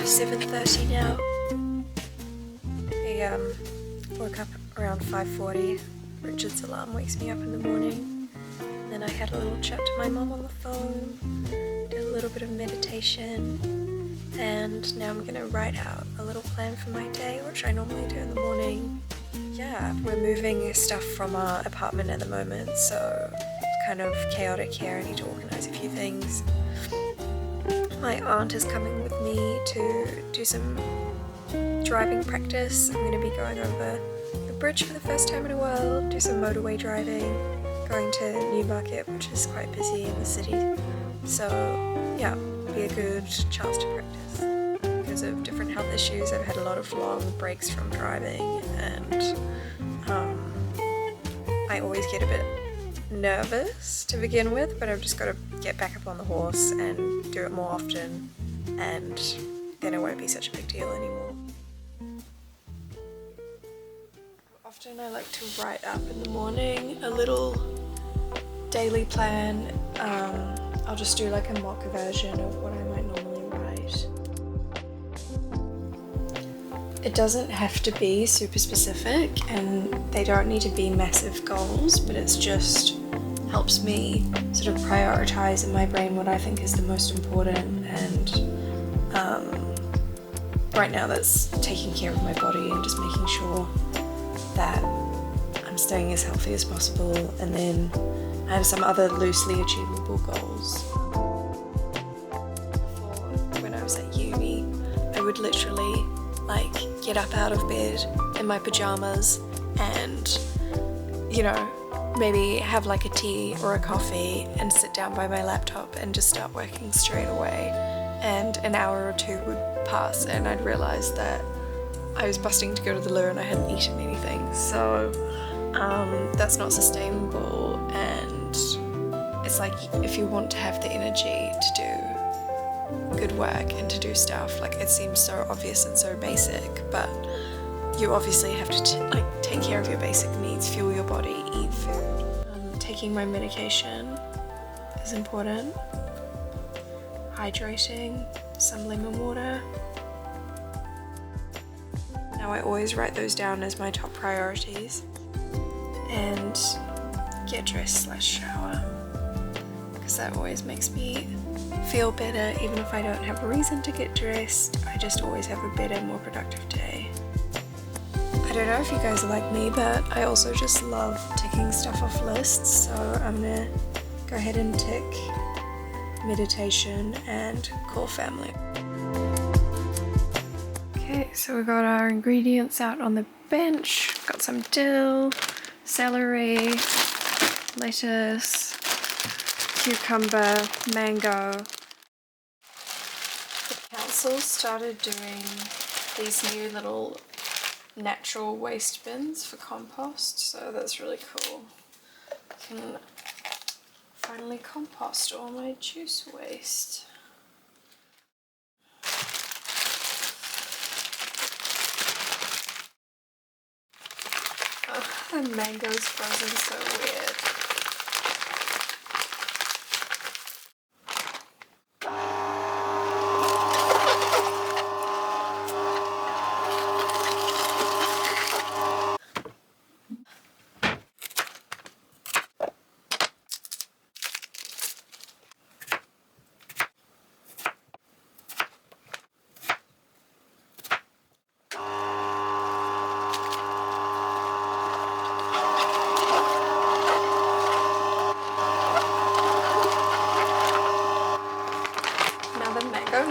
7:30 now. I woke up around 5:40. Richard's alarm wakes me up in the morning. And then I had a little chat to my mom on the phone, did a little bit of meditation, and now I'm gonna write out a little plan for my day, which I normally do in the morning. Yeah, we're moving stuff from our apartment at the moment, so it's kind of chaotic here. I need to organise a few things. My aunt is coming with me to do some driving practice. I'm going to be going over the bridge for the first time in a while, do some motorway driving, going to Newmarket, which is quite busy in the city. So yeah, be a good chance to practice. Because of different health issues, I've had a lot of long breaks from driving, and I always get a bit nervous to begin with, but I've just got to get back up on the horse and do it more often, and then it won't be such a big deal anymore. Often I like to write up in the morning a little daily plan. I'll just do like a mock version of what I might normally write. It doesn't have to be super specific, and they don't need to be massive goals, but it's just helps me sort of prioritize in my brain what I think is the most important, and right now that's taking care of my body and just making sure that I'm staying as healthy as possible. And then I have some other loosely achievable goals. Before, when I was at uni, I would literally like get up out of bed in my pajamas and, you know, maybe have like a tea or a coffee and sit down by my laptop and just start working straight away. And an hour or two would pass and I'd realise that I was busting to go to the loo and I hadn't eaten anything. So that's not sustainable, and it's like if you want to have the energy to do good work and to do stuff, like it seems so obvious and so basic, but you obviously have to take care of your basic needs, fuel your body, eat food. Taking my medication is important. Hydrating, some lemon water. Now I always write those down as my top priorities. And get dressed / shower, because that always makes me feel better. Even if I don't have a reason to get dressed, I just always have a better, more productive day. I don't know if you guys are like me, but I also just love ticking stuff off lists, so I'm gonna go ahead and tick meditation and call family. Okay, so we got our ingredients out on the bench. Got some dill, celery, lettuce, cucumber, mango. The council started doing these new little natural waste bins for compost, so that's really cool. I can finally compost all my juice waste. Oh, the mango's frozen so weird.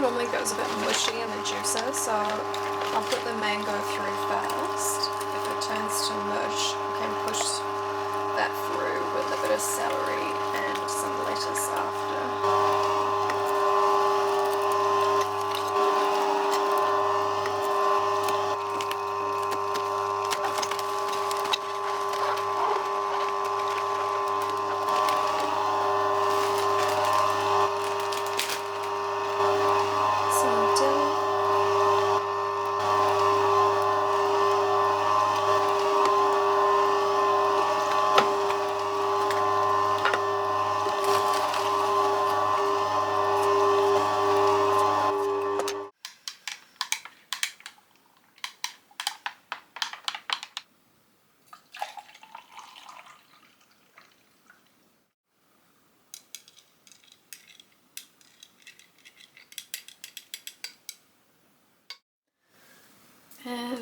Normally goes a bit mushy in the juicer, so I'll put the mango through first. If it turns to mush, I can push that through with a bit of celery and some lettuce after.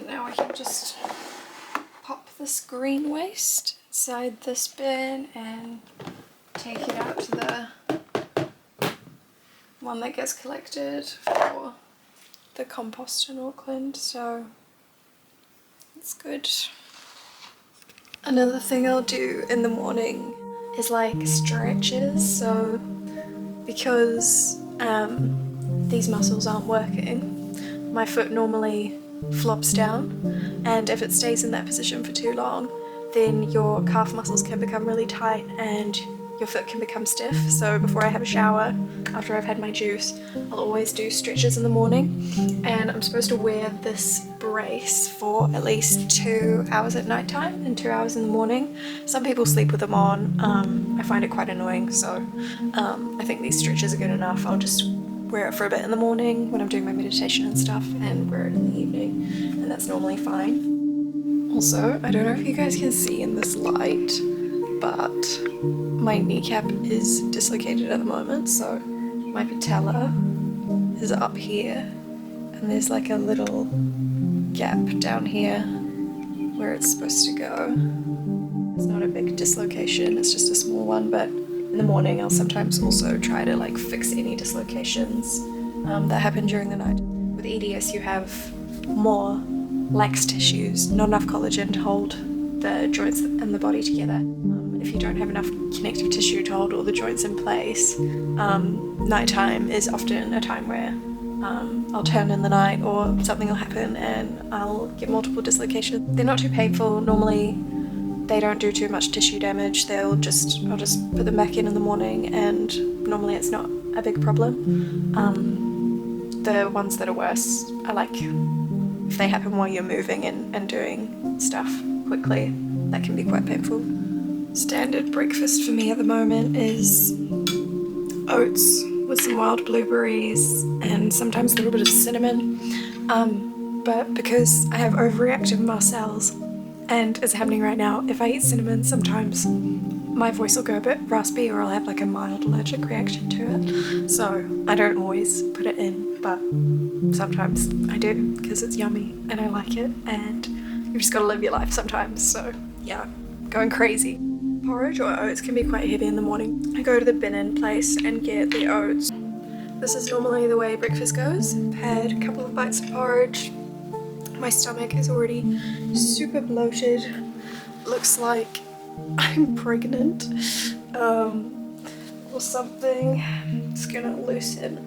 And now I can just pop this green waste inside this bin and take it out to the one that gets collected for the compost in Auckland, so it's good. Another thing I'll do in the morning is like stretches, so because these muscles aren't working, my foot normally flops down, and if it stays in that position for too long, then your calf muscles can become really tight and your foot can become stiff. So before I have a shower, after I've had my juice, I'll always do stretches in the morning, and I'm supposed to wear this brace for at least 2 hours at night time and 2 hours in the morning. Some people sleep with them on. I find it quite annoying, so I think these stretches are good enough. I'll just wear it for a bit in the morning when I'm doing my meditation and stuff, and wear it in the evening, and that's normally fine. Also, I don't know if you guys can see in this light, but my kneecap is dislocated at the moment, so my patella is up here, and there's like a little gap down here where it's supposed to go. It's not a big dislocation, it's just a small one, but in the morning I'll sometimes also try to like fix any dislocations that happen during the night. With EDS you have more lax tissues, not enough collagen to hold the joints and the body together. If you don't have enough connective tissue to hold all the joints in place, nighttime is often a time where I'll turn in the night or something will happen and I'll get multiple dislocations. They're not too painful. Normally they don't do too much tissue damage. I'll just put them back in the morning, and normally it's not a big problem. The ones that are worse are like if they happen while you're moving and doing stuff quickly, that can be quite painful. Standard breakfast for me at the moment is oats with some wild blueberries and sometimes a little bit of cinnamon. But because I have overreactive mast cells, and it's happening right now, if I eat cinnamon sometimes my voice will go a bit raspy, or I'll have like a mild allergic reaction to it. So I don't always put it in, but sometimes I do because it's yummy and I like it, and you've just got to live your life sometimes. So yeah, going crazy. Porridge or oats can be quite heavy in the morning. I go to the bin-in place and get the oats. This is normally the way breakfast goes. I've had a couple of bites of porridge. My stomach is already super bloated. Looks like I'm pregnant or something. I'm just gonna loosen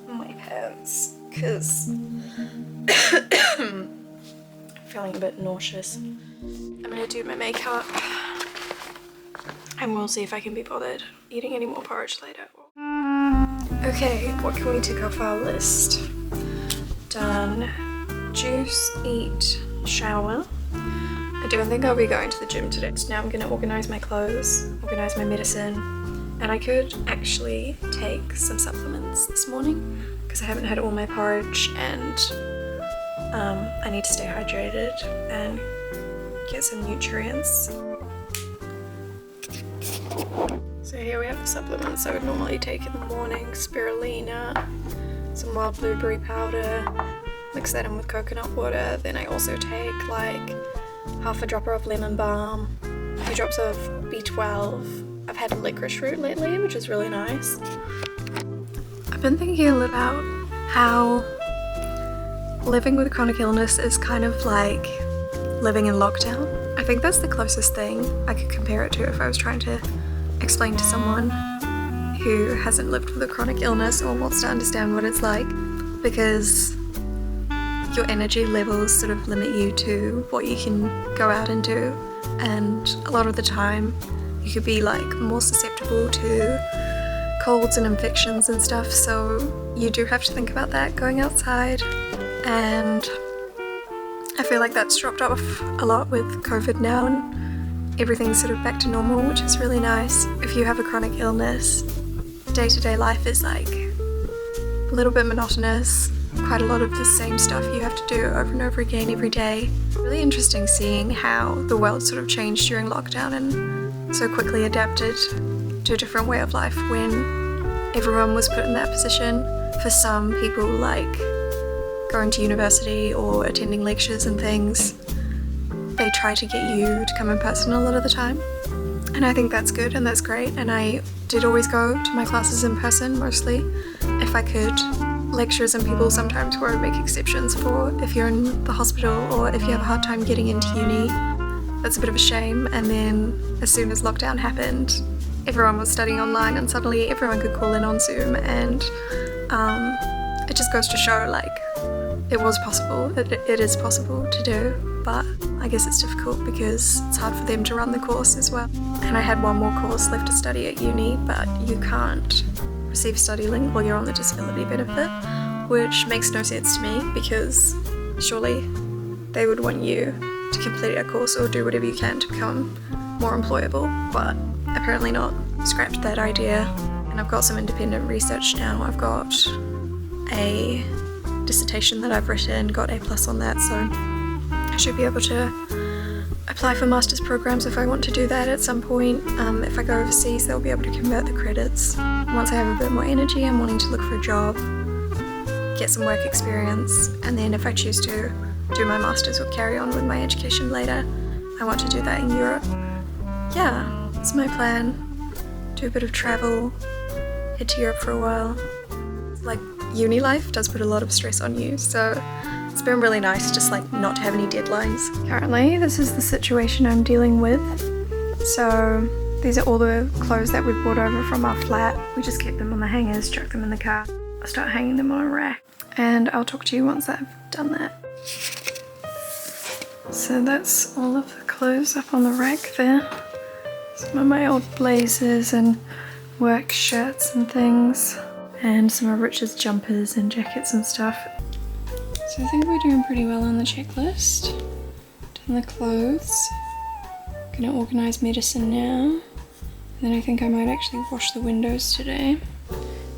my pants because I'm feeling a bit nauseous. I'm gonna do my makeup and we'll see if I can be bothered eating any more porridge later. Okay, what can we tick off our list? Done. Juice, eat, shower. I don't think I'll be going to the gym today. So now I'm gonna organize my clothes, organize my medicine, and I could actually take some supplements this morning because I haven't had all my porridge, and I need to stay hydrated and get some nutrients. So here we have the supplements I would normally take in the morning. Spirulina, some wild blueberry powder, mix that in with coconut water. Then I also take like half a dropper of lemon balm, a few drops of B12. I've had licorice root lately, which is really nice. I've been thinking a little about how living with chronic illness is kind of like living in lockdown. I think that's the closest thing I could compare it to if I was trying to explain to someone who hasn't lived with a chronic illness or wants to understand what it's like, because your energy levels sort of limit you to what you can go out and do, and a lot of the time you could be like more susceptible to colds and infections and stuff, so you do have to think about that going outside. And I feel like that's dropped off a lot with COVID now, and everything's sort of back to normal, which is really nice. If you have a chronic illness, day-to-day life is like a little bit monotonous. Quite a lot of the same stuff you have to do over and over again every day. Really interesting seeing how the world sort of changed during lockdown and so quickly adapted to a different way of life when everyone was put in that position. For some people, like going to university or attending lectures and things, they try to get you to come in person a lot of the time. And I think that's good and that's great, and I did always go to my classes in person mostly if I could. Lecturers and people sometimes won't make exceptions for if you're in the hospital or if you have a hard time getting into uni. That's a bit of a shame. And then as soon as lockdown happened, everyone was studying online and suddenly everyone could call in on Zoom, and it just goes to show like it was possible, it is possible to do, but I guess it's difficult because it's hard for them to run the course as well. And I had one more course left to study at uni, but you can't receive study link while you're on the disability benefit, which makes no sense to me because surely they would want you to complete a course or do whatever you can to become more employable, but apparently not. Scrapped that idea, and I've got some independent research now. I've got a dissertation that I've written, got A+ on that, so I should be able to apply for master's programs if I want to do that at some point. If I go overseas, they'll be able to convert the credits. Once I have a bit more energy, I'm wanting to look for a job, get some work experience, and then if I choose to do my master's or carry on with my education later, I want to do that in Europe. Yeah, that's my plan. Do a bit of travel, head to Europe for a while. Like, uni life does put a lot of stress on you, so it's been really nice just like not to have any deadlines. Currently, this is the situation I'm dealing with. So these are all the clothes that we brought over from our flat. We just kept them on the hangers, chucked them in the car. I'll start hanging them on a rack, and I'll talk to you once I've done that. So that's all of the clothes up on the rack there. Some of my old blazers and work shirts and things, and some of Richard's jumpers and jackets and stuff. So I think we're doing pretty well on the checklist. Done the clothes. Gonna organise medicine now. And then I think I might actually wash the windows today,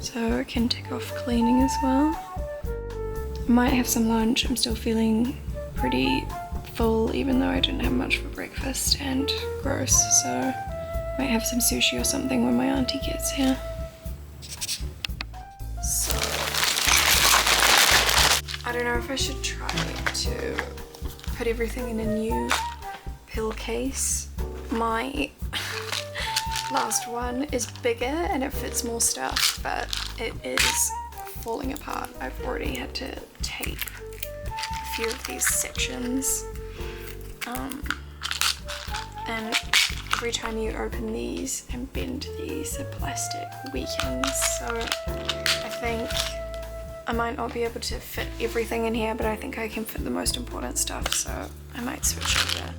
so I can tick off cleaning as well. I might have some lunch. I'm still feeling pretty full even though I didn't have much for breakfast and gross, so might have some sushi or something when my auntie gets here. So I don't know if I should try to put everything in a new pill case. My last one is bigger and it fits more stuff, but it is falling apart. I've already had to tape a few of these sections, and every time you open these and bend these, the plastic weakens, so I think I might not be able to fit everything in here, but I think I can fit the most important stuff, so I might switch over.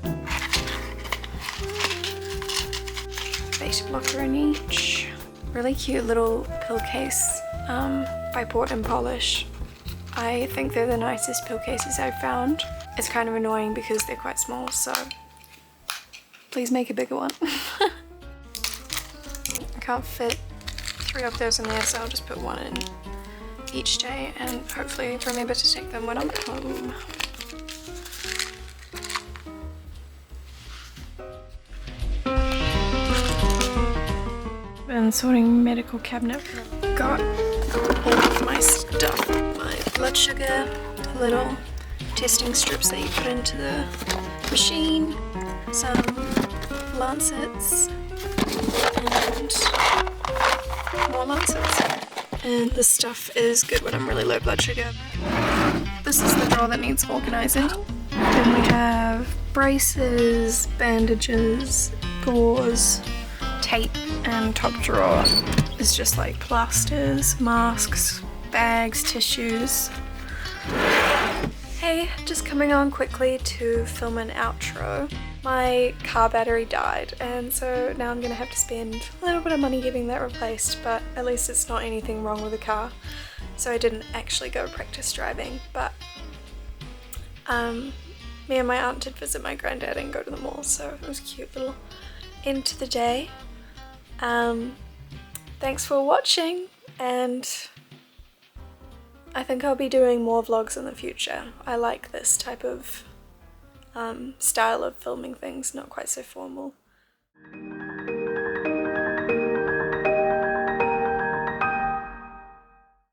Beta blocker in each. Really cute little pill case by Port and Polish. I think they're the nicest pill cases I've found. It's kind of annoying because they're quite small, so please make a bigger one. I can't fit 3 of those in there, so I'll just put 1 in each day and hopefully remember to take them when I'm at home. Been sorting medical cabinet. Got all of my stuff. My blood sugar, little testing strips that you put into the machine, some lancets, and more lancets. And this stuff is good when I'm really low blood sugar. This is the drawer that needs organising. Then we have braces, bandages, gauze, tape, and top drawer is just like plasters, masks, bags, tissues. Hey, just coming on quickly to film an outro. My car battery died, and so now I'm gonna have to spend a little bit of money getting that replaced, but at least it's not anything wrong with the car. So I didn't actually go practice driving, but me and my aunt did visit my granddad and go to the mall, so it was a cute little end to the day. Thanks for watching, and I think I'll be doing more vlogs in the future. I like this type of style of filming things, not quite so formal.